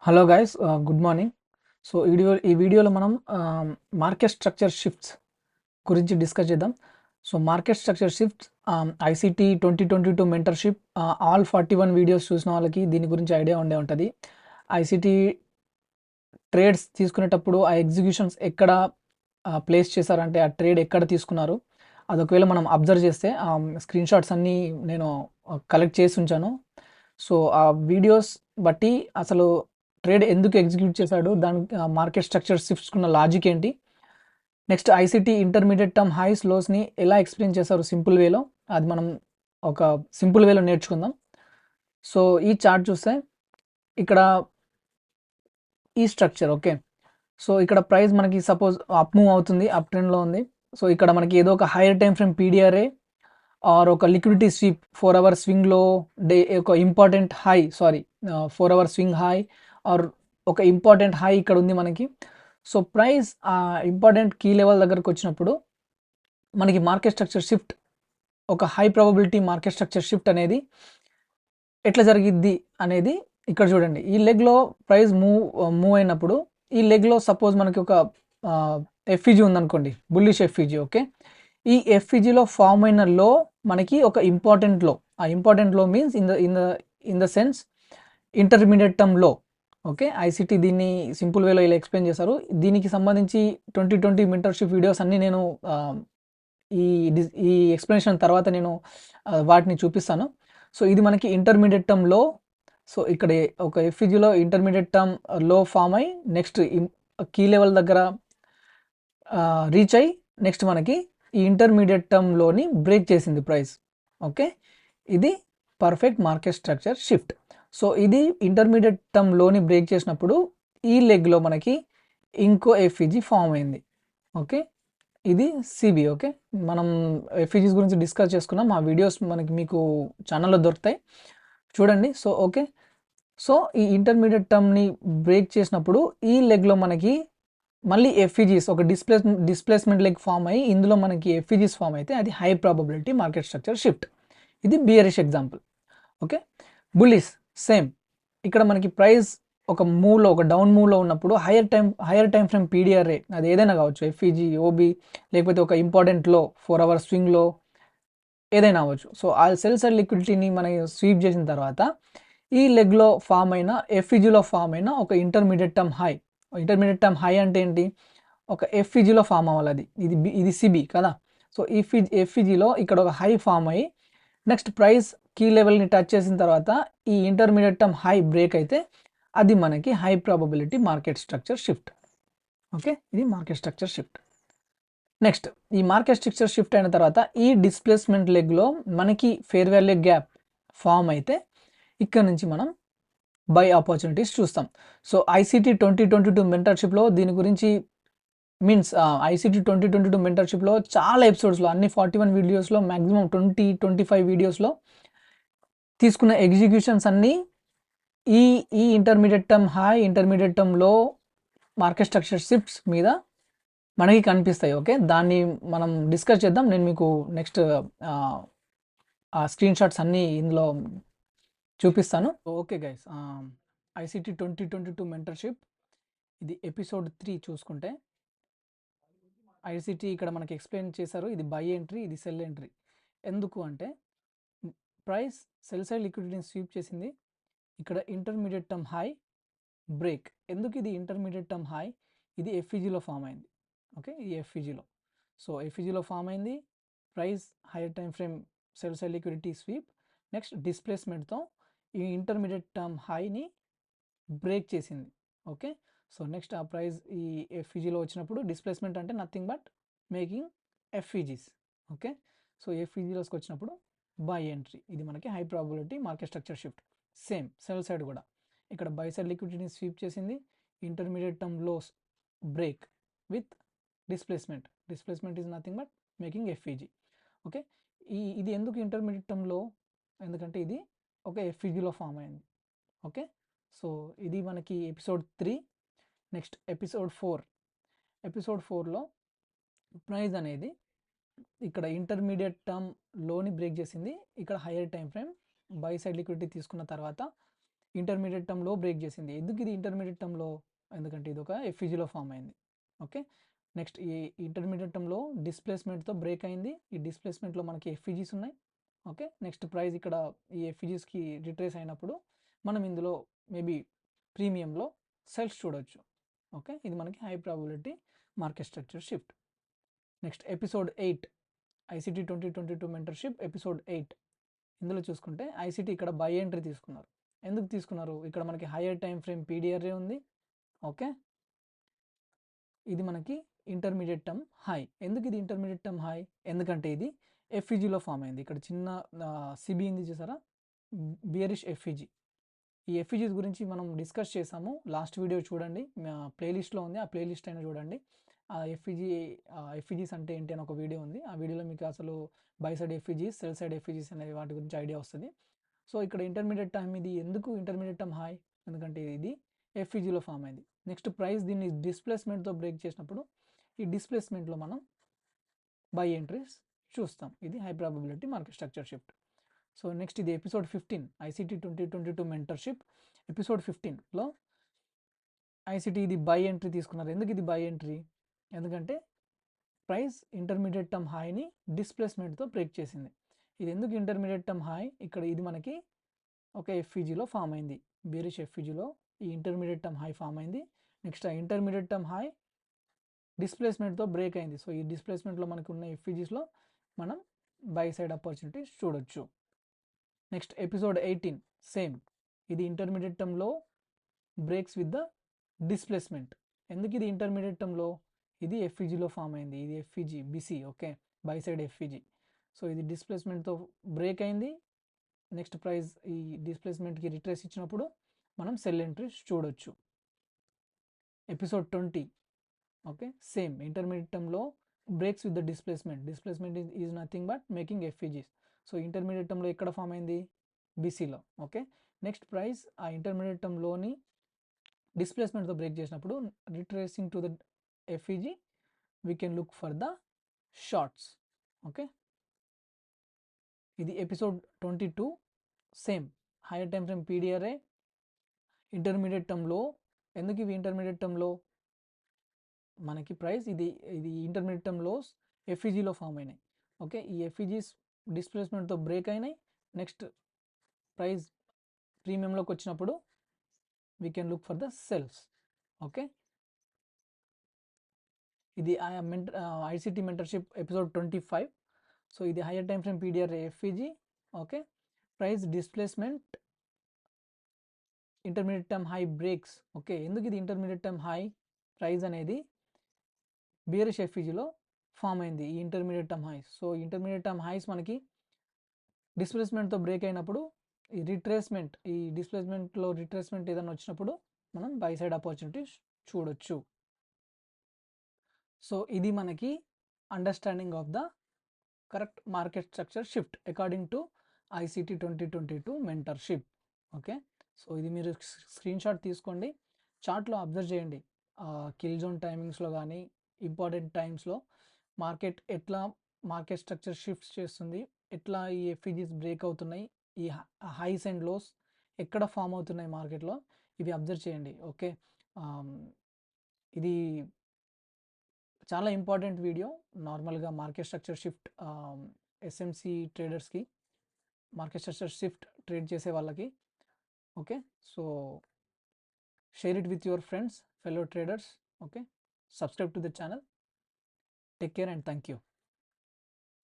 Hello guys, good morning. So ఈ వీడియోలో మనం మార్కెట్ స్ట్రక్చర్ షిఫ్ట్స్ గురించి డిస్కస్ చేద్దాం. So market structure shifts, ICT 2022 mentorship, all 41 videos చూసిన వాళ్ళకి దీని గురించి ఐడియా ఉండే ఉంటుంది. ఐసిటీ ట్రేడ్స్ తీసుకునేటప్పుడు ఆ ఎగ్జిక్యూషన్స్ ఎక్కడ ప్లేస్ చేశారంటే ఆ ట్రేడ్ ఎక్కడ తీసుకున్నారు అది ఒకవేళ మనం అబ్జర్వ్ చేస్తే స్క్రీన్ షాట్స్ అన్నీ నేను కలెక్ట్ చేసి ఉంచాను. సో ఆ వీడియోస్ బట్టి అసలు ట్రేడ్ ఎందుకు ఎగ్జిక్యూట్ చేశాడు, దాని మార్కెట్ స్ట్రక్చర్ షిఫ్ట్స్కున్న లాజిక్ ఏంటి, next ICT intermediate term highs లోస్ని ఎలా ఎక్స్ప్లెయిన్ చేశారు సింపుల్ వేలో, అది మనం ఒక సింపుల్ వేలో నేర్చుకుందాం. సో ఈ చార్ట్ చూస్తే ఇక్కడ ఈ స్ట్రక్చర్ ఓకే. సో ఇక్కడ ప్రైస్ మనకి సపోజ్ అప్ మూవ్ అవుతుంది, అప్ ట్రెండ్లో ఉంది. సో ఇక్కడ మనకి ఏదో ఒక higher time frame PDRA or ఒక లిక్విడిటీ స్వీప్ 4 అవర్ స్వింగ్లో డే ఒక important high, 4 hour swing high or ఒక ఇంపార్టెంట్ హై ఇక్కడ ఉంది మనకి. సో ప్రైస్ ఆ ఇంపార్టెంట్ కీ లెవెల్ దగ్గరకు వచ్చినప్పుడు మనకి మార్కెట్ స్ట్రక్చర్ షిఫ్ట్, ఒక high probability market structure shift అనేది ఎట్లా జరిగిద్ది అనేది ఇక్కడ చూడండి. ఈ లెగ్లో ప్రైస్ మూవ్ అయినప్పుడు ఈ లెగ్లో సపోజ్ మనకి ఒక ఎఫ్ఈజీ ఉందనుకోండి, బుల్లిష్ ఎఫ్ఈజీ. ఓకే, ఈ ఎఫ్ఈజీలో ఫామ్ అయిన లో మనకి ఒక ఇంపార్టెంట్ లో, ఆ ఇంపార్టెంట్ లో means in the sense intermediate term లో. ఓకే, ఐసిటీ దీన్ని సింపుల్ వేలో ఇలా ఎక్స్ప్లెయిన్ చేశారు. దీనికి సంబంధించి 2020 మెంటర్షిప్ వీడియోస్ అన్నీ నేను ఈ ఈ ఎక్స్ప్లెనేషన్ తర్వాత నేను వాటిని చూపిస్తాను. సో ఇది మనకి ఇంటర్మీడియట్ టర్మ్ లో. సో ఇక్కడ ఒక ఎఫ్ఈజీలో ఇంటర్మీడియట్ టర్మ్ లో ఫామ్ అయ్యి నెక్స్ట్ కీ లెవెల్ దగ్గర రీచ్ అయ్యి నెక్స్ట్ మనకి ఈ ఇంటర్మీడియట్ టర్మ్లోని బ్రేక్ చేసింది ప్రైస్. ఓకే, ఇది perfect market structure shift. So ఇది ఇంటర్మీడియట్ టర్మ్లోని బ్రేక్ చేసినప్పుడు ఈ లెగ్లో మనకి ఇంకో ఎఫ్ఈజీ ఫామ్ అయింది. ఓకే, ఇది సిబి. ఓకే, మనం ఎఫ్ఈజీస్ గురించి డిస్కస్ చేసుకున్నాం, ఆ వీడియోస్ మనకి మీకు ఛానల్లో దొరుకుతాయి, చూడండి. సో ఓకే, సో ఈ ఇంటర్మీడియట్ టర్మ్ని బ్రేక్ చేసినప్పుడు ఈ లెగ్లో మనకి మళ్ళీ ఎఫ్ఈజీస్ ఒక డిస్ప్లేస్మెంట్ లెగ్ ఫామ్ అయ్యి ఇందులో మనకి ఎఫ్ఈజీస్ ఫామ్ అయితే అది high probability market structure shift. ఇది bearish example. Okay, bullish same. ఇక్కడ మనకి ప్రైస్ ఒక మూవ్లో, ఒక డౌన్ మూవ్లో ఉన్నప్పుడు హైయర్ టైం ఫ్రేమ్ పీడిఆర్ఏ, అది ఏదైనా కావచ్చు, ఎఫ్ఈజీ, ఓబీ, లేకపోతే ఒక ఇంపార్టెంట్ లో 4 అవర్ స్వింగ్లో ఏదైనా అవ్వచ్చు. సో ఆ సెల్ సైడ్ లిక్విడిటీని మనకి స్వీప్ చేసిన తర్వాత ఈ లెగ్లో ఫామ్ అయిన ఎఫ్ఈజీలో ఫామ్ అయిన ఒక intermediate term high. Intermediate term high అంటే ఏంటి, ఒక ఎఫ్ఈజీలో ఫామ్ అవ్వాలి, అది ఇది సిబి కదా. సో ఈ ఎఫ్ఈజీలో ఇక్కడ ఒక హై ఫామ్ అయ్యి నెక్స్ట్ ప్రైస్ కీ లెవెల్ని టచ్ చేసిన తర్వాత ఈ ఇంటర్మీడియట్ టర్మ్ హై బ్రేక్ అయితే అది మనకి high probability market structure shift. Okay, ఇది మార్కెట్ స్ట్రక్చర్ షిఫ్ట్. నెక్స్ట్ ఈ మార్కెట్ స్ట్రక్చర్ షిఫ్ట్ అయిన తర్వాత ఈ డిస్ప్లేస్మెంట్ లెగ్లో మనకి ఫేర్ వాల్యూ గ్యాప్ ఫామ్ అయితే ఇక్కడ నుంచి మనం బై ఆపర్చునిటీస్ చూస్తాం. సో ఐసిటీ 2022 మెంటర్షిప్లో దీని గురించి మీన్స్ ఐసిటీ 2022 మెంటర్షిప్లో చాలా ఎపిసోడ్స్లో, అన్ని 41 వీడియోస్లో మ్యాక్సిమం 20-25 వీడియోస్లో తీసుకున్న ఎగ్జిక్యూషన్స్ అన్నీ ఈ ఈ intermediate term high, intermediate term లో మార్కెట్ స్ట్రక్చర్ షిఫ్ట్స్ మీద మనకి కనిపిస్తాయి. ఓకే, దాన్ని మనం డిస్కస్ చేద్దాం. నేను మీకు నెక్స్ట్ ఆ స్క్రీన్ షాట్స్ అన్నీ ఇందులో చూపిస్తాను. ఓకే గైస్, ఐసిటీ 2022 మెంటర్షిప్ ఇది ఎపిసోడ్ 3 చూసుకుంటే ఐసిటీ ఇక్కడ మనకి ఎక్స్ప్లెయిన్ చేశారు. ఇది బై ఎంట్రీ, ఇది సెల్ ఎంట్రీ. ఎందుకు అంటే ప్రైస్ సెల్ సైడ్ లిక్విడిటీని స్వీప్ చేసింది, ఇక్కడ ఇంటర్మీడియట్ టర్మ్ హై బ్రేక్. ఎందుకు ఇది ఇంటర్మీడియట్ టర్మ్ హై, ఇది ఎఫ్ఈజీలో ఫామ్ అయింది. ఓకే, ఈ ఎఫ్ఈజీలో, సో ఎఫ్ఈజీలో ఫామ్ అయింది, price higher time frame sell side liquidity sweep, next డిస్ప్లేస్మెంట్తో ఈ ఇంటర్మీడియట్ టర్మ్ హైని బ్రేక్ చేసింది. ఓకే, సో నెక్స్ట్ ఆ ప్రైస్ ఈ ఎఫ్ఈజీలో వచ్చినప్పుడు డిస్ప్లేస్మెంట్ అంటే nothing but making FVGs. Okay, so ఎఫ్ఈజీలోకి వచ్చినప్పుడు బై ఎంట్రీ, ఇది మనకి high probability market structure shift. Same sell side కూడా ఇక్కడ బై సైడ్ లిక్విడిటీని స్వీప్ చేసింది, intermediate term lows break with displacement is nothing but making FEG. Okay, ఇది ఎందుకు ఇంటర్మీడియట్ టర్మ్లో, ఎందుకంటే ఇది ఒక ఎఫ్ఈజీలో ఫామ్ అయింది. ఓకే, సో ఇది మనకి ఎపిసోడ్ 3. నెక్స్ట్ ఎపిసోడ్ 4లో ప్రైస్ అనేది ఇక్కడ ఇంటర్మీడియట్ టర్మ్ లోని బ్రేక్ చేసింది, ఇక్కడ hire time frame by side liquidity తీసుకున్న తర్వాత ఇంటర్మీడియట్ టర్మ్లో బ్రేక్ చేసింది. ఎందుకు ఇది ఇంటర్మీడియట్ టర్మ్లో? ఎందుకంటే ఇది ఒక ఎఫ్ఈజీలో ఫామ్ అయింది. ఓకే, నెక్స్ట్ ఈ ఇంటర్మీడియట్ టర్మ్లో డిస్ప్లేస్మెంట్తో బ్రేక్ అయింది. ఈ డిస్ప్లేస్మెంట్లో మనకి ఎఫ్ఈజీస్ ఉన్నాయి. ఓకే, నెక్స్ట్ ప్రైస్ ఇక్కడ ఈ ఎఫ్ఈజీస్కి రిట్రేస్ అయినప్పుడు మనం ఇందులో మేబీ ప్రీమియంలో సెల్స్ చూడొచ్చు. ఓకే, ఇది మనకి high probability market structure shift. Next episode 8 ICT 2022 mentorship episode 8. ఇందులో చూసుకుంటే ఐసిటీ ఇక్కడ బై ఎంట్రీ తీసుకున్నారు. ఎందుకు తీసుకున్నారు? ఇక్కడ మనకి హైయర్ టైం ఫ్రేమ్ పీడిఆర్ఏ ఉంది. ఓకే, ఇది మనకి ఇంటర్మీడియట్ టర్మ్ హై. ఎందుకు ఇది ఇంటర్మీడియట్ టర్మ్ హై? ఎందుకంటే ఇది ఎఫ్ఈజీలో ఫామ్ అయింది. ఇక్కడ చిన్న సిబి ఉంది చూసారా, బియరిష్ ఎఫ్ఈజీ. ఈ ఎఫ్ఈజీస్ గురించి మనం డిస్కస్ చేసాము. లాస్ట్ వీడియో చూడండి, ప్లేలిస్ట్లో ఉంది, ఆ ప్లేలిస్ట్ అయినా చూడండి. ఆ ఎఫ్ఈజీస్ అంటే ఏంటి అని ఒక వీడియో ఉంది. ఆ వీడియోలో మీకు అసలు బై సైడ్ ఎఫ్ఈజీస్, సెల్ సైడ్ ఎఫ్ఈజీస్ అనే వాటి గురించి ఐడియా వస్తుంది. సో ఇక్కడ ఇంటర్మీడియట్ టైం ఇది ఎందుకు ఇంటర్మీడియట్ టైం హై? ఎందుకంటే ఇది ఎఫ్ఈజీలో ఫామ్ అయింది. నెక్స్ట్ ప్రైస్ దీన్ని డిస్ప్లేస్మెంట్తో బ్రేక్ చేసినప్పుడు ఈ డిస్ప్లేస్మెంట్లో మనం బై ఎంట్రీస్ చూస్తాం. ఇది high probability market structure shift. So next ఇది ఎపిసోడ్ 15 ఐసిటీ 2022 మెంటర్షిప్ ఎపిసోడ్ 15లో ఐసిటీ ఇది బై ఎంట్రీ తీసుకున్నారు. ఎందుకు ఇది బై ఎంట్రీ? ఎందుకంటే ప్రైస్ ఇంటర్మీడియట్ టర్మ్ హైని డిస్ప్లేస్మెంట్తో బ్రేక్ చేసింది. ఇది ఎందుకు ఇంటర్మీడియట్ టర్మ్ హై? ఇక్కడ ఇది మనకి ఒక ఎఫ్ఈజీలో ఫామ్ అయింది. బేరిష్ ఎఫ్ఈజీలో ఈ ఇంటర్మీడియట్ టర్మ్ హై ఫామ్ అయింది. నెక్స్ట్ ఆ ఇంటర్మీడియట్ టర్మ్ హై డిస్ప్లేస్మెంట్తో బ్రేక్ అయింది. సో ఈ డిస్ప్లేస్మెంట్లో మనకు ఉన్న ఎఫ్ఈజీస్లో మనం బై సైడ్ ఆపర్చునిటీస్ చూడొచ్చు. నెక్స్ట్ ఎపిసోడ్ 18 సేమ్, ఇది ఇంటర్మీడియట్ టర్మ్లో బ్రేక్స్ విత్ ద డిస్ప్లేస్మెంట్. ఎందుకు ఇది ఇంటర్మీడియట్ టర్మ్లో? ఇది ఎఫ్ఈజీలో ఫామ్ అయింది. ఇది FVG BC. Okay, buy side FVG. So ఇది డిస్ప్లేస్మెంట్తో బ్రేక్ అయింది. నెక్స్ట్ ప్రైస్ ఈ డిస్ప్లేస్మెంట్కి రిట్రేస్ ఇచ్చినప్పుడు మనం సెల్ ఎంట్రీస్ చూడొచ్చు. ఎపిసోడ్ 20 ఓకే, సేమ్ ఇంటర్మీడియట్ టర్మ్లో breaks with the displacement is nothing but making FVGs. So intermediate టర్మ్లో ఎక్కడ ఫామ్ అయింది? బీసీలో. ఓకే, నెక్స్ట్ ప్రైస్ ఆ ఇంటర్మీడియట్ టర్మ్లోని డిస్ప్లేస్మెంట్తో బ్రేక్ చేసినప్పుడు retracing to the FVG we can look for the shorts. Okay, ఇది episode 22 same higher time frame PDRA intermediate టర్మ్లో. ఎందుకు ఇవి ఇంటర్మీడియట్ టర్మ్లో? మనకి ప్రైస్ ఇది ఇంటర్మీడియట్ టర్మ్లో ఎఫ్ఈజీలో ఫామ్ అయినాయి. ఓకే, ఈ ఎఫ్ఈజీస్ డిస్ప్లేస్మెంట్తో బ్రేక్ అయినాయి. నెక్స్ట్ ప్రైస్ ప్రీమియంలోకి వచ్చినప్పుడు we can look for the sells. Okay, ఇది ఐసిటీ మెంటర్షిప్ ఎపిసోడ్ 25. సో ఇది higher time frame PDRA FVG. Okay, price displacement intermediate term high breaks. Okay, ఎందుకు ఇది ఇంటర్మీడియట్ టర్మ్ హై? ప్రైస్ అనేది బియరిష్ ఎఫ్ఈజీలో form అయింది ఈ intermediate term highs. So intermediate term highs మనకి డిస్ప్లేస్మెంట్తో break అయినప్పుడు ఈ డిస్ప్లేస్మెంట్లో రిట్రేస్మెంట్ ఏదైనా వచ్చినప్పుడు మనం బై సైడ్ ఆపర్చునిటీస్ చూడొచ్చు. సో ఇది మనకి understanding of the correct market structure shift according to ICT 2022 mentorship. Okay, so ఇది మీరు స్క్రీన్ షాట్ తీసుకోండి, చార్ట్లో అబ్జర్వ్ చేయండి. కిల్ జోన్ టైమింగ్స్లో కానీ ఇంపార్టెంట్ టైమ్స్లో మార్కెట్ స్ట్రక్చర్ షిఫ్ట్స్ చేస్తుంది, ఎట్లా ఈ ఎఫ్ఈజీస్ బ్రేక్ అవుతున్నాయి, ఈ హైస్ అండ్ లోస్ ఎక్కడ ఫామ్ అవుతున్నాయి మార్కెట్లో, ఇవి అబ్జర్వ్ చేయండి. ఓకే, ఇది చాలా ఇంపార్టెంట్ వీడియో నార్మల్గా మార్కెట్ స్ట్రక్చర్ షిఫ్ట్ ఎస్ఎంసి ట్రేడర్స్కి, మార్కెట్ స్ట్రక్చర్ షిఫ్ట్ ట్రేడ్ చేసే వాళ్ళకి. Okay, so share it with your friends, fellow traders. Okay, subscribe to the channel. Take care and thank you.